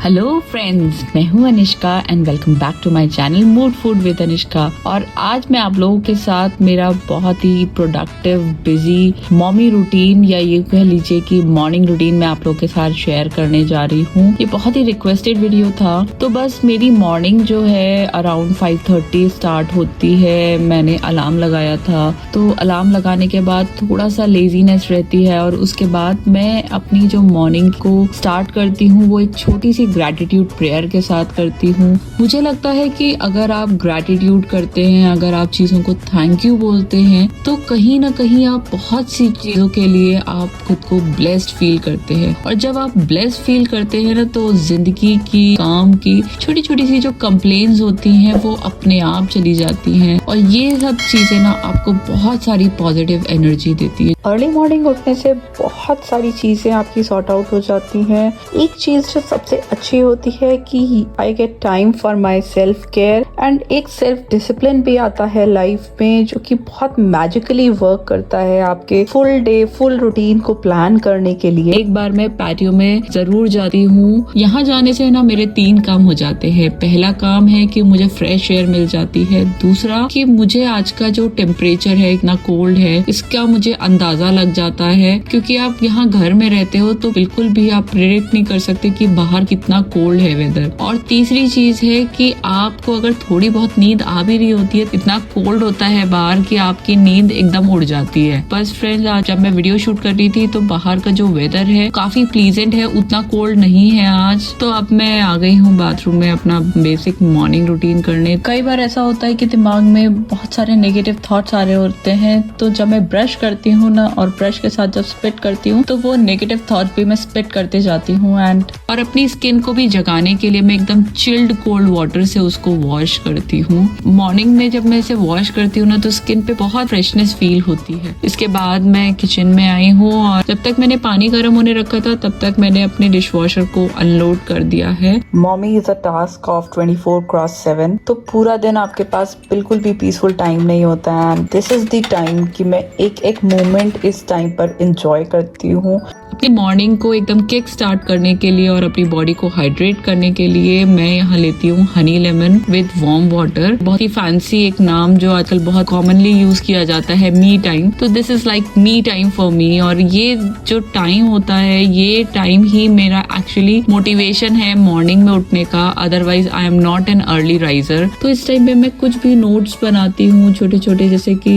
Hello friends, मैं हूं Anishka and welcome back to my channel mood food with Anishka. और आज मैं आप लोगों के साथ मेरा बहुत ही प्रोडक्टिव बिजी मॉमी रूटीन या ये कह लीजिए कि मॉर्निंग रूटीन मैं आप लोगों के साथ शेयर करने जा रही हूँ। ये बहुत ही रिक्वेस्टेड वीडियो था। तो बस मेरी मॉर्निंग जो है अराउंड 5:30 स्टार्ट होती है। मैंने अलार्म लगाया था, तो अलार्म लगाने के बाद थोड़ा सा लेजीनेस रहती है और उसके बाद मैं अपनी जो मॉर्निंग को स्टार्ट करती हूँ वो एक छोटी सी ग्रैटिट्यूड प्रेयर के साथ करती हूँ। मुझे लगता है कि अगर आप ग्रैटिट्यूड करते हैं, अगर आप चीजों को थैंक यू बोलते हैं, तो कहीं ना कहीं आप बहुत सी चीजों के लिए आप खुद को ब्लेस्ड फील करते हैं। और जब आप ब्लेस्ड फील करते हैं ना, तो जिंदगी की, काम की छोटी छोटी सी जो कंप्लेन्स होती हैं वो अपने आप चली जाती हैं। और ये सब चीजें ना आपको बहुत सारी पॉजिटिव एनर्जी देती है। अर्ली मॉर्निंग उठने से बहुत सारी चीजें आपकी सॉर्ट आउट हो जाती हैं। एक चीज जो सबसे अच्छी होती है कि I get time for my self care and एक सेल्फ डिसिप्लिन भी आता है लाइफ में, जो कि बहुत मैजिकली वर्क करता है आपके फुल डे फुल रूटीन को प्लान करने के लिए। एक बार मैं पैटियो में जरूर जाती हूँ। यहाँ जाने से ना मेरे 3 काम हो जाते हैं। पहला काम है कि मुझे फ्रेश एयर मिल जाती है। दूसरा कि मुझे आज का जो टेम्परेचर है, इतना कोल्ड है, इसका मुझे अंदाजा लग जाता है, क्योंकि आप यहाँ घर में रहते हो तो बिल्कुल भी आप प्रेडिक्ट नहीं कर सकते कि बाहर कितना कोल्ड है वेदर। और तीसरी चीज है कि आपको अगर थोड़ी बहुत नींद आ भी रही होती है, इतना कोल्ड होता है बाहर कि आपकी नींद एकदम उड़ जाती है। बस फ्रेंड्स, आज जब मैं वीडियो शूट कर रही थी तो बाहर का जो वेदर है काफी प्लीजेंट है, उतना कोल्ड नहीं है आज। तो अब मैं आ गई हूँ बाथरूम में अपना बेसिक मॉर्निंग रूटीन करने। कई बार ऐसा होता है कि दिमाग में बहुत सारे नेगेटिव थॉट्स आ रहे होते हैं, तो जब मैं ब्रश करती हूँ ना और ब्रश के साथ जब स्पिट करती हूँ तो वो नेगेटिव थॉट भी मैं स्पिट करते जाती हूँ। एंड और अपनी स्किन को भी जगाने के लिए मैं एकदम चिल्ड कोल्ड वाटर से उसको वॉश करती हूँ। मॉर्निंग में जब मैं इसे वॉश करती हूँ ना तो स्किन पे बहुत फ्रेशनेस फील होती है। इसके बाद मैं किचन में आई हूँ और जब तक मैंने पानी गर्म होने रखा था तब तक मैंने अपने डिशवॉशर को अनलोड कर दिया है। Mommy is a task of 24/7। तो पूरा दिन आपके पास बिल्कुल भी पीसफुल टाइम नहीं होता है। And this is the time कि मैं एक एक मोमेंट इस टाइम पर एंजॉय करती हूँ। अपनी मॉर्निंग को एकदम किक स्टार्ट करने के लिए और अपनी बॉडी को हाइड्रेट करने के लिए मैं यहाँ लेती हूँ honey lemon with warm water. बहुत ही फैंसी एक नाम जो आजकल बहुत कॉमनली यूज किया जाता है, मी टाइम। तो this is like me time for me. और ये जो टाइम होता है, ये टाइम ही मेरा एक्चुअली मोटिवेशन है मॉर्निंग में उठने का। Otherwise I am not an early riser. तो इस टाइम पे मैं कुछ भी नोट्स बनाती हूँ छोटे छोटे, जैसे कि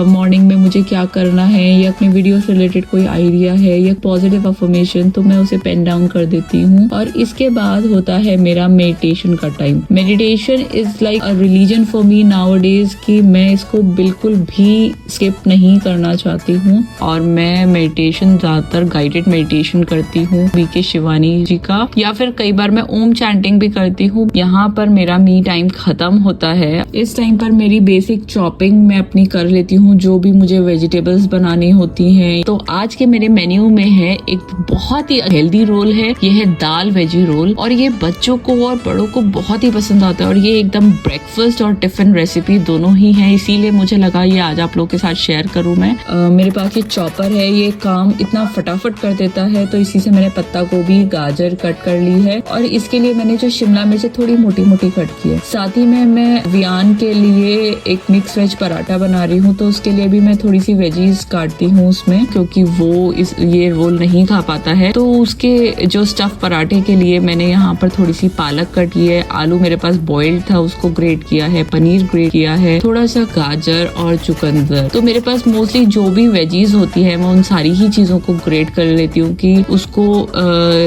मॉर्निंग में मुझे क्या करना है, या अपनी वीडियो से रिलेटेड कोई आइडिया है या पॉजिटिव अफर्मेशन, तो मैं उसे पेन डाउन कर देती हूँ। और इसके बाद होता है मेरा मेडिटेशन का time. Meditation is like a religion for me nowadays, कि मैं इसको बिल्कुल भी स्किप नहीं करना चाहती हूँ। और मैं मेडिटेशन ज्यादातर गाइडेड मेडिटेशन करती हूँ बीके शिवानी जी का, या फिर कई बार मैं ओम चैंटिंग भी करती हूँ। यहाँ पर मेरा मी टाइम खत्म होता है। इस टाइम पर मेरी बेसिक चॉपिंग मैं अपनी कर लेती हूँ, जो भी मुझे वेजिटेबल्स बनानी होती हैं। तो आज के मेरे मेन्यू में है एक बहुत ही हेल्दी रोल है, ये है दाल वेजी रोल। और ये बच्चों को और बड़ों को बहुत ही पसंद आता है। और ये एकदम ब्रेकफास्ट और टिफिन रेसिपी दोनों ही है, इसीलिए मुझे लगा ये आज आप लोगों के साथ शेयर करूँ मैं। मेरे पास ये चॉपर है, ये काम इतना फटाफट कर देता है, तो इसी से मैंने पत्ता गोभी, गाजर कट कर ली है। और इसके लिए मैंने जो शिमला मिर्च थोड़ी मोटी मोटी कट की है। साथ ही में मैं वियान के लिए एक मिक्स वेज पराठा बना रही हूँ, तो उसके लिए भी मैं थोड़ी सी वेजीज काटती हूँ उसमें, क्योंकि वो ये रोल नहीं खा पाता है। तो उसके जो स्टफ पराठे के लिए मैंने यहाँ पर थोड़ी सी पालक कट की है, आलू मेरे पास बॉइल्ड था उसको ग्रेट किया है, पनीर ग्रेट किया है, थोड़ा सा गाजर और चुकंदर। तो मेरे पास मोस्टली जो भी वेजीज होती है मैं उन सारी ही चीजों को ग्रेट कर लेती हूँ कि उसको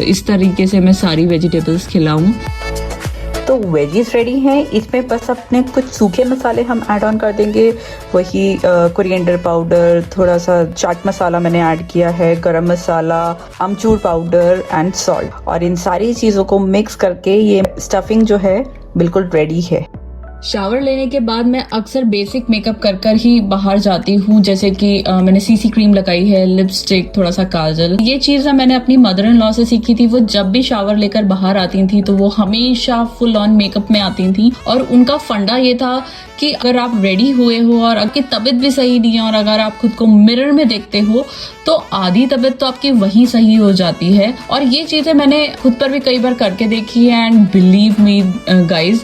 इस तरीके से मैं सारी वेजिटेबल्स खिलाऊं। तो वेजीज रेडी हैं। इसमें बस अपने कुछ सूखे मसाले हम ऐड ऑन कर देंगे। वही कोरिएंडर पाउडर, थोड़ा सा चाट मसाला मैंने ऐड किया है, गरम मसाला, अमचूर पाउडर एंड सॉल्ट। और इन सारी चीज़ों को मिक्स करके ये स्टफिंग जो है बिल्कुल रेडी है। शावर लेने के बाद मैं अक्सर बेसिक मेकअप कर कर ही बाहर जाती हूँ, जैसे कि मैंने सीसी क्रीम लगाई है, लिपस्टिक, थोड़ा सा काजल। ये चीज़ मैंने अपनी मदर इन लॉ से सीखी थी। वो जब भी शावर लेकर बाहर आती थी तो वो हमेशा फुल ऑन मेकअप में आती थी, और उनका फंडा ये था कि अगर आप रेडी हुए हो और आपकी तबीयत भी सही नहीं है और अगर आप खुद को मिरर में देखते हो तो आधी तबीयत तो आपकी वहीं सही हो जाती है। और ये चीज़ें मैंने खुद पर भी कई बार करके देखी है, and believe me guys,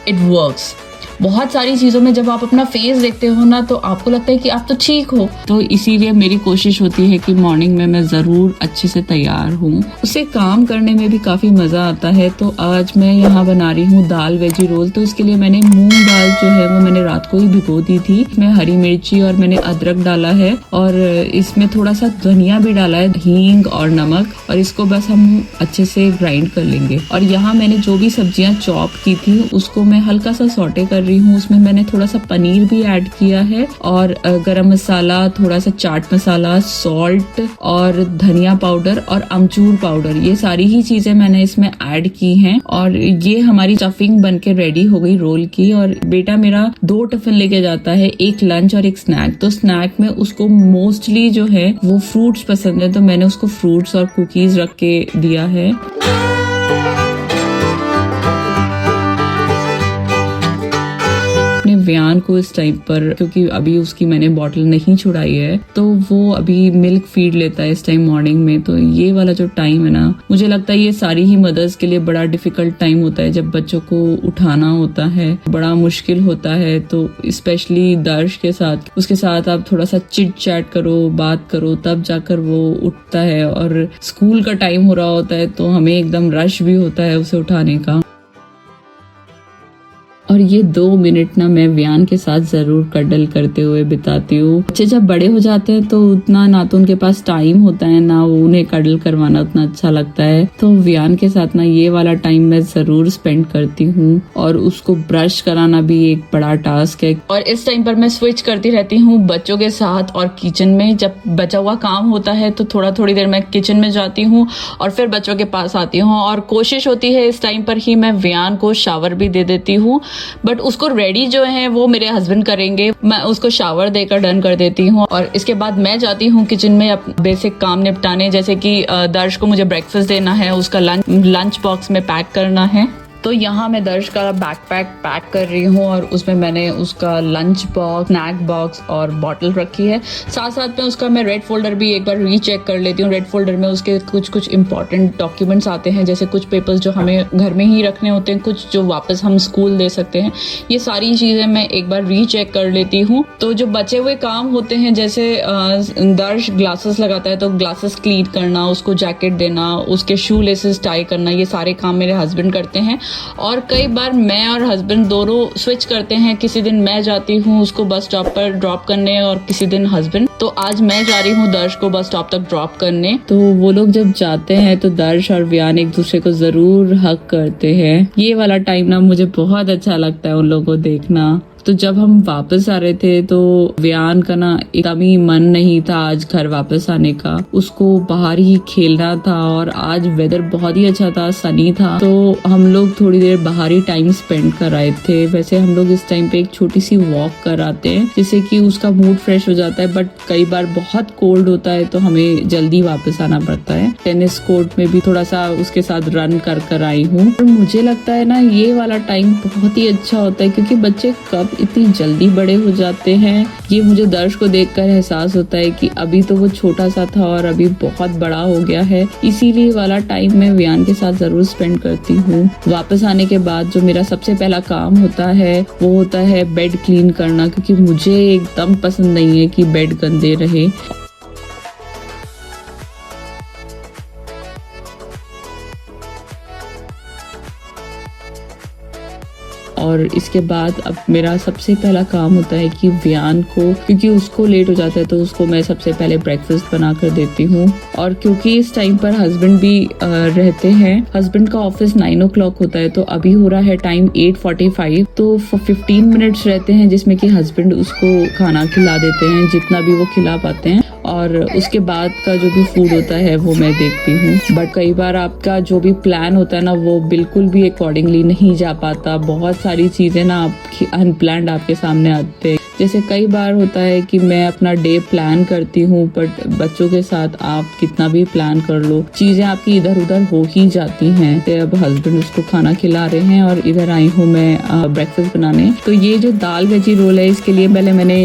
it works. बहुत सारी चीज़ों में जब आप अपना फेस देखते हो ना तो आपको लगता है कि आप तो ठीक हो। तो इसीलिए मेरी कोशिश होती है कि मॉर्निंग में मैं ज़रूर अच्छे से तैयार हूँ। उससे काम करने में भी काफ़ी मज़ा आता है। तो आज मैं यहाँ बना रही हूँ दाल वेजी रोल। तो इसके लिए मैंने मूंग दाल जो है वो मैंने रात को ही भिगो दी थी। इसमें हरी मिर्ची और मैंने अदरक डाला है, और इसमें थोड़ा सा धनिया भी डाला है, हींग और नमक, और इसको बस हम अच्छे से ग्राइंड कर लेंगे। और यहाँ मैंने जो भी सब्जियाँ चॉप की थी उसको मैं हल्का सा सॉटे कर रही हूँ। उसमें मैंने थोड़ा सा पनीर भी ऐड किया है, और गरम मसाला, थोड़ा सा चाट मसाला, सॉल्ट और धनिया पाउडर और अमचूर पाउडर, ये सारी ही चीजें मैंने इसमें ऐड की हैं। और ये हमारी स्टफिंग बनके रेडी हो गई रोल की। और बेटा मेरा 2 टिफिन लेके जाता है, एक लंच और एक स्नैक। तो स्नैक में उसको मोस्टली जो है वो फ्रूट्स पसंद है, तो मैंने उसको फ्रूट्स और कुकीज रख के दिया है। व्यान को इस टाइम पर, क्योंकि अभी उसकी मैंने बॉटल नहीं छुड़ाई है, तो वो अभी मिल्क फीड लेता है इस टाइम मॉर्निंग में। तो ये वाला जो टाइम है ना, मुझे लगता है ये सारी ही मदर्स के लिए बड़ा डिफिकल्ट टाइम होता है। जब बच्चों को उठाना होता है बड़ा मुश्किल होता है। तो स्पेशली दर्श के साथ, उसके साथ आप थोड़ा सा चिट चैट करो, बात करो, तब जाकर वो उठता है। और स्कूल का टाइम हो रहा होता है तो हमें एकदम रश भी होता है उसे उठाने का। और ये 2 मिनट ना मैं व्यान के साथ जरूर कडल करते हुए बिताती हूँ। बच्चे जब बड़े हो जाते हैं तो उतना ना तो उनके पास टाइम होता है, ना वो उन्हें कडल करवाना उतना अच्छा लगता है। तो व्यान के साथ ना ये वाला टाइम मैं जरूर स्पेंड करती हूँ। और उसको ब्रश कराना भी एक बड़ा टास्क है। और इस टाइम पर मैं स्विच करती रहती हूँ बच्चों के साथ और किचन में। जब बचा हुआ काम होता है तो थोड़ी देर मैं किचन में जाती हूँ और फिर बच्चों के पास आती हूँ। और कोशिश होती है इस टाइम पर ही मैं व्यान को शावर भी दे देती हूँ, बट उसको रेडी जो है वो मेरे हस्बैंड करेंगे। मैं उसको शावर देकर डन कर देती हूँ। और इसके बाद मैं जाती हूँ किचन में बेसिक काम निपटाने, जैसे कि दर्श को मुझे ब्रेकफास्ट देना है, उसका लंच बॉक्स में पैक करना है। तो यहाँ मैं दर्श का बैकपैक पैक कर रही हूँ और उसमें मैंने उसका लंच बॉक्स, स्नैक बॉक्स और बॉटल रखी है। साथ साथ में उसका मैं रेड फोल्डर भी एक बार रीचेक कर लेती हूँ। रेड फोल्डर में उसके कुछ इंपॉर्टेंट डॉक्यूमेंट्स आते हैं, जैसे कुछ पेपर्स जो हमें घर में ही रखने होते हैं, कुछ जो वापस हम स्कूल दे सकते हैं। ये सारी चीज़ें मैं एक बार रीचेक कर लेती हूँ। तो जो बचे हुए काम होते हैं, जैसे दर्श ग्लासेस लगाता है तो ग्लासेस क्लीन करना, उसको जैकेट देना, उसके शू लेसेस टाई करना, ये सारे काम मेरे हस्बैंड करते हैं। और कई बार मैं और हस्बैंड दोनों स्विच करते हैं। किसी दिन मैं जाती हूँ उसको बस स्टॉप पर ड्रॉप करने और किसी दिन हस्बैंड। तो आज मैं जा रही हूँ दर्श को बस स्टॉप तक ड्रॉप करने। तो वो लोग जब जाते हैं तो दर्श और व्यान एक दूसरे को जरूर हग करते हैं। ये वाला टाइम ना मुझे बहुत अच्छा लगता है उन लोगों को देखना। तो जब हम वापस आ रहे थे तो व्यान का ना एकदम ही मन नहीं था आज घर वापस आने का। उसको बाहर ही खेलना था और आज वेदर बहुत ही अच्छा था, सनी था। तो हम लोग थोड़ी देर बाहर ही टाइम स्पेंड कर आए थे। वैसे हम लोग इस टाइम पे एक छोटी सी वॉक कर आते हैं जिससे कि उसका मूड फ्रेश हो जाता है। बट कई बार बहुत कोल्ड होता है तो हमें जल्दी वापस आना पड़ता है। टेनिस कोर्ट में भी थोड़ा सा उसके साथ रन कर आई हूँ। और मुझे लगता है ना ये वाला टाइम बहुत ही अच्छा होता है, क्योंकि बच्चे कब इतनी जल्दी बड़े हो जाते हैं ये मुझे दर्श को देखकर एहसास होता है कि अभी तो वो छोटा सा था और अभी बहुत बड़ा हो गया है। इसीलिए वाला टाइम मैं व्यान के साथ जरूर स्पेंड करती हूँ। वापस आने के बाद जो मेरा सबसे पहला काम होता है वो होता है बेड क्लीन करना, क्योंकि मुझे एकदम पसंद नहीं है कि बेड गंदे रहे। और इसके बाद अब मेरा सबसे पहला काम होता है कि व्यान को, क्योंकि उसको लेट हो जाता है तो उसको मैं सबसे पहले ब्रेकफास्ट बना कर देती हूँ। और क्योंकि इस टाइम पर हस्बैंड भी रहते हैं, हस्बैंड का ऑफिस 9 o'clock होता है, तो अभी हो रहा है टाइम 8:45। तो 15 मिनट्स रहते हैं जिसमें कि हस्बैंड उसको खाना खिला देते हैं जितना भी वो खिला पाते हैं। और उसके बाद का जो भी फूड होता है वो मैं देखती हूँ। बट कई बार आपका जो भी प्लान होता है ना वो बिल्कुल भी अकॉर्डिंगली नहीं जा पाता। बहुत सारी सारी चीज़ें ना आपकी अनप्लान्ड आपके सामने आते हैं। जैसे कई बार होता है कि मैं अपना डे प्लान करती हूँ, बट बच्चों के साथ आप कितना भी प्लान कर लो, चीज़ें आपकी इधर उधर हो ही जाती हैं। तो अब हस्बैंड उसको खाना खिला रहे हैं और इधर आई हूँ मैं ब्रेकफास्ट बनाने। तो ये जो दाल वेजी रोल है, इसके लिए पहले मैंने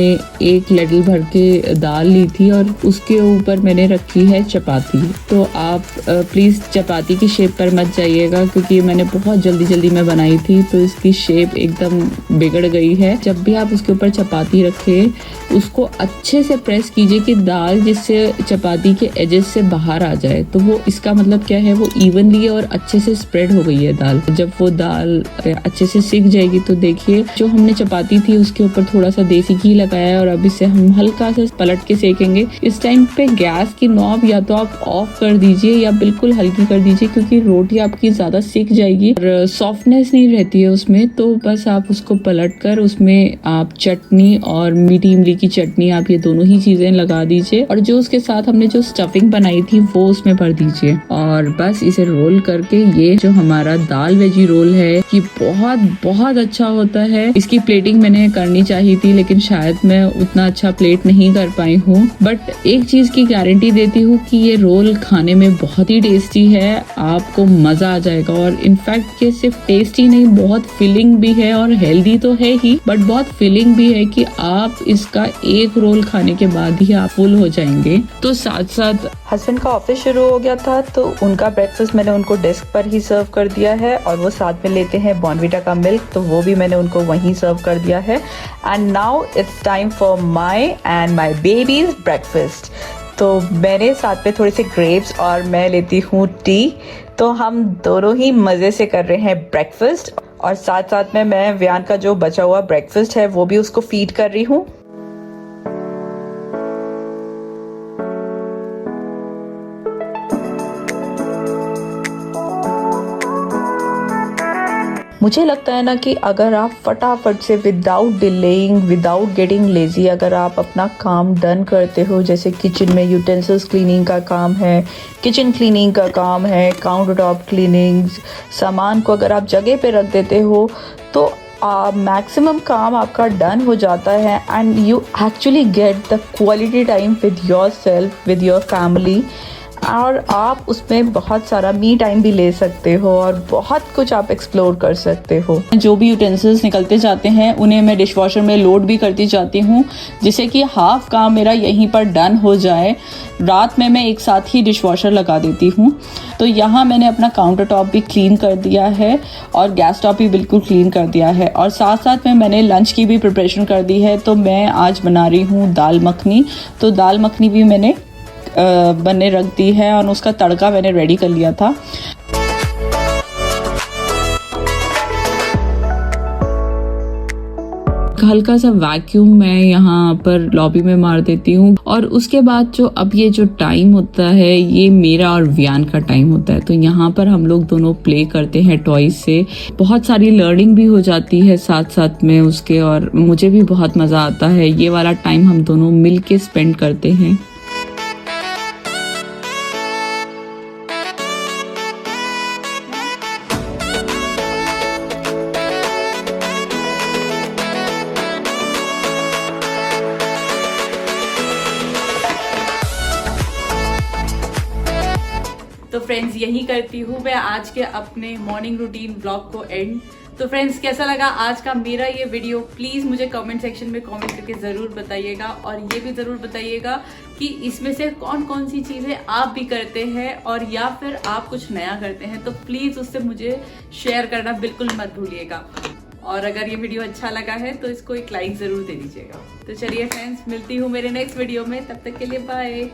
एक लैडल भर के दाल ली थी और उसके ऊपर मैंने रखी है चपाती। तो आप प्लीज़ चपाती की शेप पर मत जाइएगा, क्योंकि मैंने बहुत जल्दी में बनाई थी तो इसकी शेप एकदम बिगड़ गई है। जब भी आप उसके ऊपर चपाती रखें, उसको अच्छे से प्रेस कीजिए कि दाल जिससे चपाती के एजेस से बाहर आ जाए। तो वो इसका मतलब क्या है, वो इवनली और अच्छे से स्प्रेड हो गई है दाल। जब वो दाल अच्छे से सिक जाएगी तो देखिए जो हमने चपाती थी उसके ऊपर थोड़ा सा देसी घी लगाया है और अब इसे हम हल्का सा पलट के सेकेंगे। इस टाइम पे गैस की नॉब या तो आप ऑफ कर दीजिए या बिल्कुल हल्की कर दीजिए, क्योंकि रोटी आपकी ज्यादा सिक जाएगी और सॉफ्टनेस नहीं रहती है उसमें। तो बस आप उसको पलट कर उसमें आप चटनी और मीठी इमली की चटनी, आप ये दोनों ही चीजें लगा दीजिए और जो उसके साथ हमने जो स्टफिंग बनाई थी वो उसमें भर दीजिए और बस इसे रोल करके, ये जो हमारा दाल वेजी रोल है ये बहुत अच्छा होता है। इसकी प्लेटिंग मैंने करनी चाहिए थी, लेकिन शायद मैं उतना अच्छा प्लेट नहीं कर पाई हूँ। बट एक चीज की गारंटी देती हूँ कि ये रोल खाने में बहुत ही टेस्टी है, आपको मजा आ जाएगा। और इनफैक्ट ये सिर्फ टेस्टी नहीं, बहुत फिलिंग भी है और हेल्दी तो है ही, बट बहुत फिलिंग भी है कि आप इसका एक रोल खाने के बाद ही आप फुल हो जाएंगे। तो साथ साथ हस्बैंड का ऑफिस शुरू हो गया था तो उनका ब्रेकफास्ट मैंने उनको डेस्क पर ही सर्व कर दिया है और वो साथ में लेते हैं बॉर्नविटा का मिल्क, तो वो भी मैंने उनको वहीं सर्व कर दिया है। And now it's time for my and my babies breakfast. तो मैंने साथ में थोड़े से ग्रेप्स और मैं लेती हूँ टी। तो हम दोनों ही मज़े से कर रहे हैं ब्रेकफास्ट और साथ साथ में मैं व्यान का जो बचा हुआ ब्रेकफास्ट है वो भी उसको फीड कर रही हूँ। मुझे लगता है ना कि अगर आप फटाफट से without delaying, without getting lazy, अगर आप अपना काम डन करते हो, जैसे किचन में यूटेंसिल्स क्लीनिंग का काम है, किचन क्लीनिंग का काम है, काउंटर टॉप क्लीनिंग, सामान को अगर आप जगह पे रख देते हो तो मैक्सिमम काम आपका डन हो जाता है and you actually get the quality time with your self, with your family. और आप उसमें बहुत सारा मी टाइम भी ले सकते हो और बहुत कुछ आप एक्सप्लोर कर सकते हो। जो भी यूटेंसिल्स निकलते जाते हैं उन्हें मैं डिश वॉशर में लोड भी करती जाती हूँ, जिससे कि हाफ काम मेरा यहीं पर डन हो जाए। रात में मैं एक साथ ही डिश वॉशर लगा देती हूँ। तो यहाँ मैंने अपना काउंटर टॉप भी क्लीन कर दिया है और गैस टॉप भी बिल्कुल क्लीन कर दिया है और साथ साथ में मैंने लंच की भी प्रिपरेशन कर दी है। तो मैं आज बना रही हूँ दाल मखनी। तो दाल मखनी भी मैंने बनने रख दी है और उसका तड़का मैंने रेडी कर लिया था। हल्का सा वैक्यूम मैं यहाँ पर लॉबी में मार देती हूँ और उसके बाद जो अब ये जो टाइम होता है ये मेरा और व्यान का टाइम होता है। तो यहाँ पर हम लोग दोनों प्ले करते हैं टॉयज से, बहुत सारी लर्निंग भी हो जाती है साथ साथ में उसके और मुझे भी बहुत मजा आता है। ये वाला टाइम हम दोनों मिल के स्पेंड करते हैं। तो फ्रेंड्स यही करती हूँ मैं आज के अपने मॉर्निंग रूटीन ब्लॉग को एंड। तो फ्रेंड्स कैसा लगा आज का मेरा ये वीडियो, प्लीज़ मुझे कमेंट सेक्शन में कमेंट करके ज़रूर बताइएगा और ये भी ज़रूर बताइएगा कि इसमें से कौन कौन सी चीज़ें आप भी करते हैं और या फिर आप कुछ नया करते हैं। तो प्लीज़ उससे मुझे शेयर करना बिल्कुल मत भूलिएगा और अगर ये वीडियो अच्छा लगा है तो इसको एक लाइक ज़रूर दे दीजिएगा। तो चलिए फ्रेंड्स मिलती हूँ मेरे नेक्स्ट वीडियो में, तब तक के लिए बाय।